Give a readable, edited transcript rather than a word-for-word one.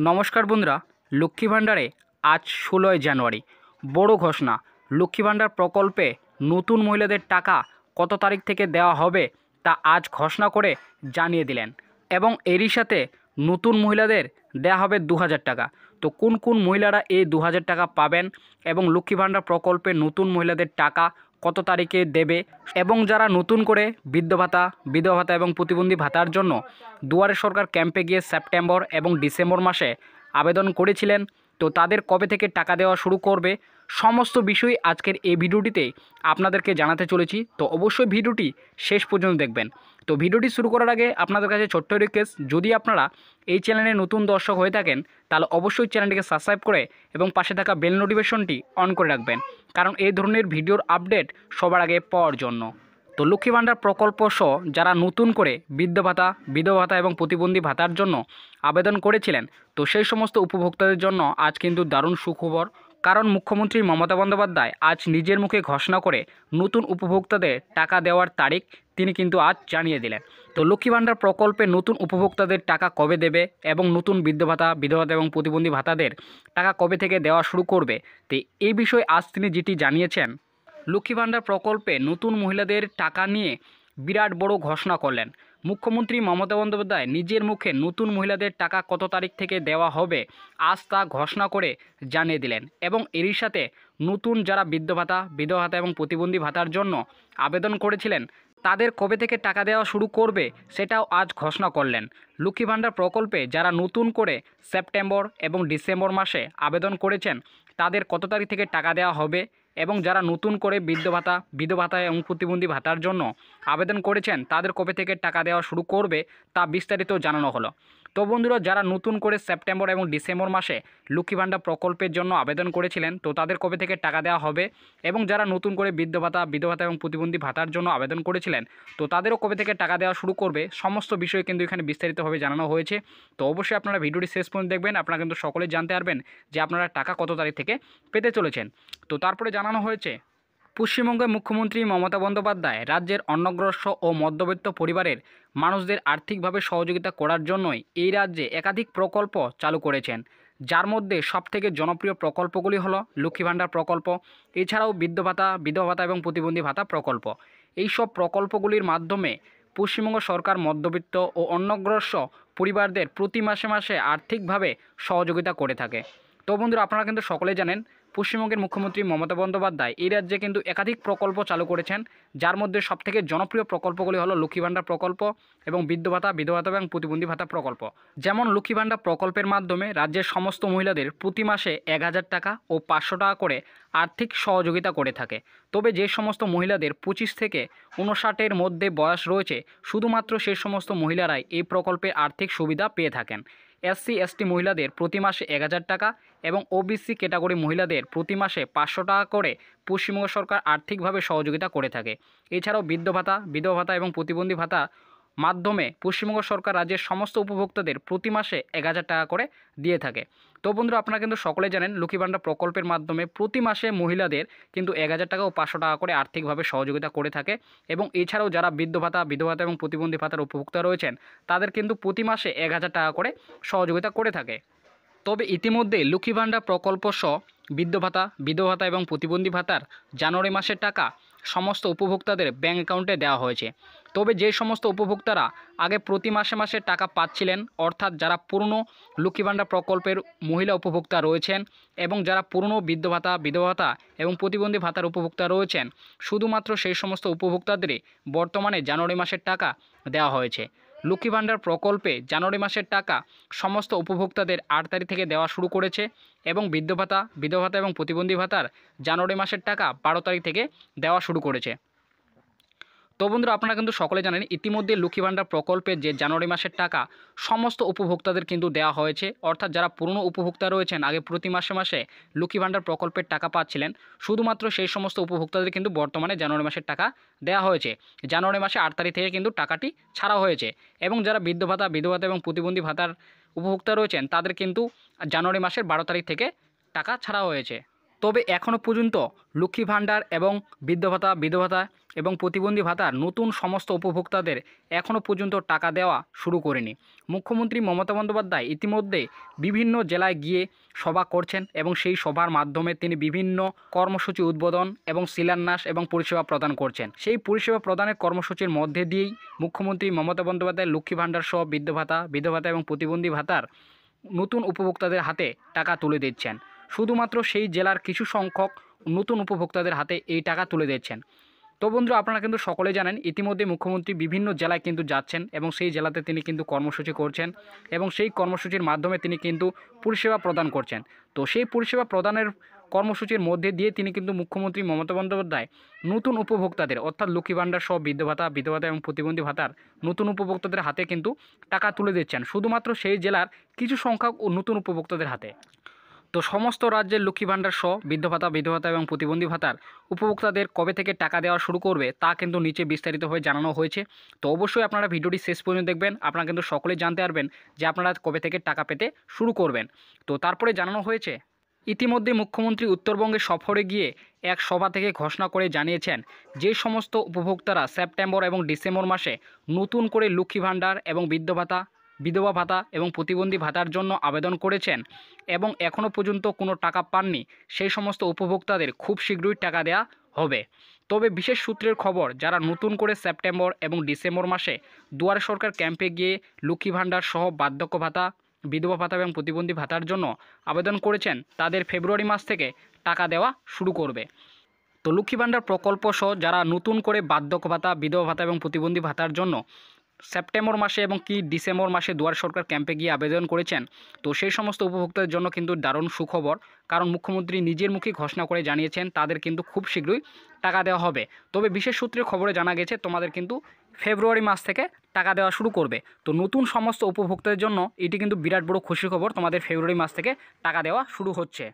নমস্কার বন্ধুরা, লক্ষ্মী ভাণ্ডারে আজ 16ই জানুয়ারি বড় ঘোষণা। লক্ষ্মী ভাণ্ডার প্রকল্পে নতুন মহিলাদের টাকা কত তারিখ থেকে দেওয়া হবে তা আজ ঘোষণা করে জানিয়ে দিলেন। এবং এরই সাথে নতুন মহিলাদের দেওয়া হবে 2000 টাকা। তো কোন কোন মহিলারা এই 2000 টাকা পাবেন এবং লক্ষ্মী ভাণ্ডার প্রকল্পে নতুন মহিলাদের টাকা কত তারিখে দেবে, এবং যারা নতুন করে বৃদ্ধ ভাতা, বিধবা ভাতা এবং প্রতিবন্ধী ভাতার জন্য দুয়ারে সরকার ক্যাম্পে গিয়ে সেপ্টেম্বর এবং ডিসেম্বর মাসে আবেদন করেছিলেন, তো তাদের কবে থেকে টাকা দেওয়া শুরু করবে, সমস্ত বিষয় আজকের এই ভিডিওটিতে আপনাদেরকে জানাতে চলেছি। তো অবশ্যই ভিডিওটি শেষ পর্যন্ত দেখবেন। তো ভিডিওটি শুরু করার আগে আপনাদের কাছে ছোট্ট রিকোয়েস্ট, যদি আপনারা এই চ্যানেলে নতুন দর্শক হয়ে থাকেন তাহলে অবশ্যই চ্যানেলটিকে সাবস্ক্রাইব করে এবং পাশে থাকা বেল নোটিফিকেশনটি অন করে রাখবেন, কারণ এই ধরনের ভিডিওর আপডেট সবার আগে পাওয়ার জন্য। তো লক্ষ্মী ভাণ্ডার প্রকল্প সহ যারা নতুন করে বৃদ্ধ ভাতা, বিধবা ভাতা এবং প্রতিবন্ধী ভাতার জন্য আবেদন করেছিলেন, তো সেই সমস্ত উপভোক্তাদের জন্য আজ কিন্তু দারুণ সুখবর। কারণ মুখ্যমন্ত্রী মমতা বন্দ্যোপাধ্যায় আজ নিজের মুখে ঘোষণা করে নতুন উপভোক্তাদের টাকা দেওয়ার তারিখ তিনি কিন্তু আজ জানিয়ে দিলেন। তো লক্ষ্মী ভাণ্ডার প্রকল্পে নতুন উপভোক্তাদের টাকা কবে দেবে এবং নতুন বৃদ্ধ ভাতা, বিধবা ভাতা এবং প্রতিবন্ধী ভাতাদের টাকা কবে থেকে দেওয়া শুরু করবে, তো এই বিষয়ে আজ তিনি যেটি জানিয়েছেন, লক্ষ্মী ভাণ্ডার প্রকল্পে নতুন মহিলাদের টাকা নিয়ে বিরাট বড় ঘোষণা করলেন মুখ্যমন্ত্রী মমতা বন্দ্যোপাধ্যায়। নিজের মুখে নতুন মহিলাদের টাকা কত তারিখ থেকে দেওয়া হবে আজ তা ঘোষণা করে জানিয়ে দিলেন। এবং এরই সাথে নতুন যারা বৃদ্ধ ভাতা, বিধবা ভাতা এবং প্রতিবন্ধী ভাতার জন্য আবেদন করেছিলেন তাদের কবে থেকে টাকা দেওয়া শুরু করবে সেটাও আজ ঘোষণা করলেন। লক্ষ্মী ভাণ্ডার প্রকল্পে যারা নতুন করে সেপ্টেম্বর এবং ডিসেম্বর মাসে আবেদন করেছেন তাদের কত তারিখ থেকে টাকা দেওয়া হবে, এবং যারা নতুন করে বৃদ্ধ ভাতা, বিধবা ভাতা এবং প্রতিবন্ধী ভাতার জন্য আবেদন করেছেন তাদের কবে থেকে টাকা দেওয়া শুরু করবে তা বিস্তারিত জানানো হলো। তো বন্ধুরা, যারা নতুন করে সেপ্টেম্বর এবং ডিসেম্বর মাসে লক্ষ্মী ভাণ্ডার প্রকল্পের জন্য আবেদন করেছিলেন তো তাদের কবে থেকে টাকা দেওয়া হবে, এবং যারা নতুন করে বৃদ্ধ ভাতা, বিধবা ভাতা এবং প্রতিবন্ধী ভাতার জন্য আবেদন করেছিলেন তো তাদেরও কবে থেকে টাকা দেওয়া শুরু করবে, সমস্ত বিষয় কিন্তু এখানে বিস্তারিতভাবে জানানো হয়েছে। তো অবশ্যই আপনারা ভিডিওটি শেষ পর্যন্ত দেখবেন, আপনারা কিন্তু সকলেই জানতে পারবেন যে আপনারা টাকা কত তারিখ থেকে পেতে চলেছেন। তো তারপরে জানানো হয়েছে, পশ্চিমবঙ্গের মুখ্যমন্ত্রী মমতা বন্দ্যোপাধ্যায় রাজ্যের অনগ্রসর ও মধ্যবিত্ত পরিবারের মানুষদের আর্থিকভাবে সহযোগিতা করার জন্যই এই রাজ্যে একাধিক প্রকল্প চালু করেছেন, যার মধ্যে সবথেকে জনপ্রিয় প্রকল্পগুলি হলো লক্ষ্মী ভাণ্ডার প্রকল্প, এছাড়াও বৃদ্ধ ভাতা, বিধবা ভাতা এবং প্রতিবন্ধী ভাতা প্রকল্প। এইসব প্রকল্পগুলির মাধ্যমে পশ্চিমবঙ্গ সরকার মধ্যবিত্ত ও অনগ্রসর পরিবারদের প্রতি মাসে মাসে আর্থিকভাবে সহযোগিতা করে থাকে। তো বন্ধুরা, আপনারা কিন্তু সকলেই জানেন পশ্চিমবঙ্গের মুখ্যমন্ত্রী মমতা বন্দ্যোপাধ্যায় এই রাজ্যে কিন্তু একাধিক প্রকল্প চালু করেছেন, যার মধ্যে সবথেকে জনপ্রিয় প্রকল্পগুলি হলো লক্ষ্মী ভাণ্ডার প্রকল্প এবং বৃদ্ধ ভাতা, বিধবা ভাতা এবং প্রতিবন্ধী ভাতা প্রকল্প। যেমন লক্ষ্মী ভাণ্ডার প্রকল্পের মাধ্যমে রাজ্যের সমস্ত মহিলাদের প্রতি মাসে 1000 টাকা ও 500 টাকা করে আর্থিক সহযোগিতা করে থাকে। তবে যে সমস্ত মহিলাদের 25 থেকে 59-এর মধ্যে বয়স রয়েছে, শুধুমাত্র সেই সমস্ত মহিলারাই এই প্রকল্পের আর্থিক সুবিধা পেয়ে থাকেন। SC ST মহিলাদের প্রতি মাসে 1000 টাকা এবং OBC ক্যাটাগরি মহিলাদের প্রতি মাসে 500 টাকা করে পশ্চিমবঙ্গ সরকার আর্থিকভাবে সহযোগিতা করে থাকে। এছাড়াও বৃদ্ধ ভাতা, বিধবা ভাতা এবং প্রতিবন্ধী ভাতা মাধ্যমে পশ্চিমবঙ্গ সরকার রাজ্যের সমস্ত উপভোক্তাদের প্রতি মাসে 1000 টাকা করে দিয়ে থাকে। তো বন্ধুরা, আপনারা কিন্তু সকলে জানেন লক্ষ্মী ভাণ্ডার প্রকল্পের মাধ্যমে প্রতি মাসে মহিলাদের কিন্তু 1000 টাকা ও 500 টাকা করে আর্থিকভাবে সহযোগিতা করে থাকে। এবং এছাড়াও যারা বৃদ্ধ ভাতা, বিধবা ভাতা এবং প্রতিবন্ধী ভাতার উপভোক্তা রয়েছেন তাদের কিন্তু প্রতি মাসে 1000 টাকা করে সহযোগিতা করে থাকে। তবে ইতিমধ্যে লক্ষ্মী ভাণ্ডার প্রকল্প সহ বৃদ্ধ ভাতা, বিধবা ভাতা এবং প্রতিবন্ধী ভাতার জানুয়ারি মাসের টাকা সমস্ত উপভোক্তাদের ব্যাঙ্ক অ্যাকাউন্টে দেওয়া হয়েছে। তবে যে সমস্ত উপভোক্তারা আগে প্রতি মাসে মাসে টাকা পাচ্ছিলেন, অর্থাৎ যারা পুরনো লক্ষ্মী ভাণ্ডার প্রকল্পের মহিলা উপভোক্তা রয়েছেন এবং যারা পুরনো বৃদ্ধ ভাতা, বিধবা ভাতা এবং প্রতিবন্ধী ভাতার উপভোক্তা রয়েছেন, শুধুমাত্র সেই সমস্ত উপভোক্তাদেরই বর্তমানে জানুয়ারি মাসের টাকা দেওয়া হয়েছে। লক্ষ্মী ভাণ্ডার প্রকল্পে জানুয়ারি মাসের টাকা সমস্ত উপভোক্তাদের 8 তারিখ থেকে দেওয়া শুরু করেছে, এবং বৃদ্ধ ভাতা, বিধবা ভাতা এবং প্রতিবন্ধী ভাতার জানুয়ারি মাসের টাকা 12 তারিখ থেকে দেওয়া শুরু করেছে। তো বন্ধুরা, আপনারা কিন্তু সকলে জানেন ইতিমধ্যে লক্ষ্মী ভাণ্ডার প্রকল্পের যে জানুয়ারি মাসের টাকা সমস্ত উপভোক্তাদের কিন্তু দেওয়া হয়েছে, অর্থাৎ যারা পুরনো উপভোক্তা রয়েছেন আগে প্রতি মাসে মাসে লক্ষ্মী ভাণ্ডার প্রকল্পের টাকা পাচ্ছিলেন, শুধুমাত্র সেই সমস্ত উপভোক্তাদের কিন্তু বর্তমানে জানুয়ারি মাসের টাকা দেওয়া হয়েছে। জানুয়ারি মাসে 8 তারিখ থেকে কিন্তু টাকাটি ছাড়া হয়েছে, এবং যারা বৃদ্ধ ভাতা, বিধবা ভাতা এবং প্রতিবন্ধী ভাতার উপভোক্তা রয়েছেন তাদের কিন্তু জানুয়ারি মাসের 12 তারিখ থেকে টাকা ছাড়া হয়েছে। তবে এখনও পর্যন্ত লক্ষ্মী ভাণ্ডার এবং বৃদ্ধ ভাতা, বিধবা ভাতা এবং প্রতিবন্ধী ভাতার নতুন সমস্ত উপভোক্তাদের এখনও পর্যন্ত টাকা দেওয়া শুরু করেনি। মুখ্যমন্ত্রী মমতা বন্দ্যোপাধ্যায় ইতিমধ্যে বিভিন্ন জেলায় গিয়ে সভা করছেন এবং সেই সভার মাধ্যমে তিনি বিভিন্ন কর্মসূচি উদ্বোধন এবং শিলান্যাস এবং পরিষেবা প্রদান করছেন। সেই পরিষেবা প্রদানের কর্মসূচির মধ্যে দিয়েই মুখ্যমন্ত্রী মমতা বন্দ্যোপাধ্যায় লক্ষ্মী ভাণ্ডার সহ বৃদ্ধ ভাতা, বিধবা ভাতা এবং প্রতিবন্ধী ভাতার নতুন উপভোক্তাদের হাতে টাকা তুলে দিচ্ছেন। শুধুমাত্র সেই জেলার কিছু সংখ্যক নতুন উপভোক্তাদের হাতে এই টাকা তুলে দিচ্ছেন। তো বন্ধুরা, আপনারা কিন্তু সকলে জানেন ইতিমধ্যে মুখ্যমন্ত্রী বিভিন্ন জেলায় কিন্তু যাচ্ছেন এবং সেই জেলাতে তিনি কিন্তু কর্মসূচি করছেন এবং সেই কর্মসূচির মাধ্যমে তিনি কিন্তু পরিষেবা প্রদান করছেন। তো সেই পরিষেবা প্রদানের কর্মসূচির মধ্যে দিয়ে তিনি কিন্তু মুখ্যমন্ত্রী মমতা বন্দ্যোপাধ্যায় নতুন উপভোক্তাদের অর্থাৎ লক্ষ্মী ভাণ্ডার সহ বৃদ্ধ ভাতা, বিধবা ভাতা এবং প্রতিবন্ধী ভাতার নতুন উপভোক্তাদের হাতে কিন্তু টাকা তুলে দিচ্ছেন, শুধুমাত্র সেই জেলার কিছু সংখ্যক নতুন উপভোক্তাদের হাতে। তো সমস্ত রাজ্যের লক্ষ্মী ভাণ্ডার সহ বৃদ্ধ ভাতা, বিধবা ভাতা এবং প্রতিবন্ধী ভাতার উপভোক্তাদের কবে থেকে টাকা দেওয়া শুরু করবে তা কিন্তু নিচে বিস্তারিতভাবে জানানো হয়েছে। তো অবশ্যই আপনারা ভিডিওটি শেষ পর্যন্ত দেখবেন, আপনারা কিন্তু সকলেই জানতে পারবেন যে আপনারা কবে থেকে টাকা পেতে শুরু করবেন। তো তারপরে জানানো হয়েছে ইতিমধ্যে মুখ্যমন্ত্রী উত্তরবঙ্গে সফরে গিয়ে এক সভা থেকে ঘোষণা করে জানিয়েছেন যে সমস্ত উপভোক্তারা সেপ্টেম্বর এবং ডিসেম্বর মাসে নতুন করে লক্ষ্মী ভাণ্ডার এবং বৃদ্ধ ভাতা, বিধবা ভাতা এবং প্রতিবন্ধী ভাতার জন্য আবেদন করেছেন এবং এখনও পর্যন্ত কোনো টাকা পাননি, সেই সমস্ত উপভোক্তাদের খুব শীঘ্রই টাকা দেওয়া হবে। তবে বিশেষ সূত্রের খবর, যারা নতুন করে সেপ্টেম্বর এবং ডিসেম্বর মাসে দুয়ারে সরকার ক্যাম্পে গিয়ে লক্ষ্মী ভাণ্ডার সহ বার্ধক্য ভাতা, বিধবা ভাতা এবং প্রতিবন্ধী ভাতার জন্য আবেদন করেছেন তাদের ফেব্রুয়ারি মাস থেকে টাকা দেওয়া শুরু করবে। তো লক্ষ্মী ভাণ্ডার প্রকল্প সহ যারা নতুন করে বার্ধক্য ভাতা, বিধবা ভাতা এবং প্রতিবন্ধী ভাতার জন্য সেপ্টেম্বর মাসে এবং ডিসেম্বর মাসে দুয়ারে সরকার ক্যাম্পে গিয়ে আবেদন করেছেন, তো সেই সমস্ত উপভোক্তাদের জন্য কিন্তু দারুণ সুখবর, কারণ মুখ্যমন্ত্রী নিজের মুখে ঘোষণা করে জানিয়েছেন তাদের কিন্তু খুব শীঘ্রই টাকা দেওয়া হবে। তবে বিশেষ সূত্রে খবরে জানা গেছে তোমাদের কিন্তু ফেব্রুয়ারি মাস থেকে টাকা দেওয়া শুরু করবে। তো নতুন সমস্ত উপভোক্তাদের জন্য এটি কিন্তু বিরাট বড় খুশির খবর, তোমাদের ফেব্রুয়ারি মাস থেকে টাকা দেওয়া শুরু হচ্ছে।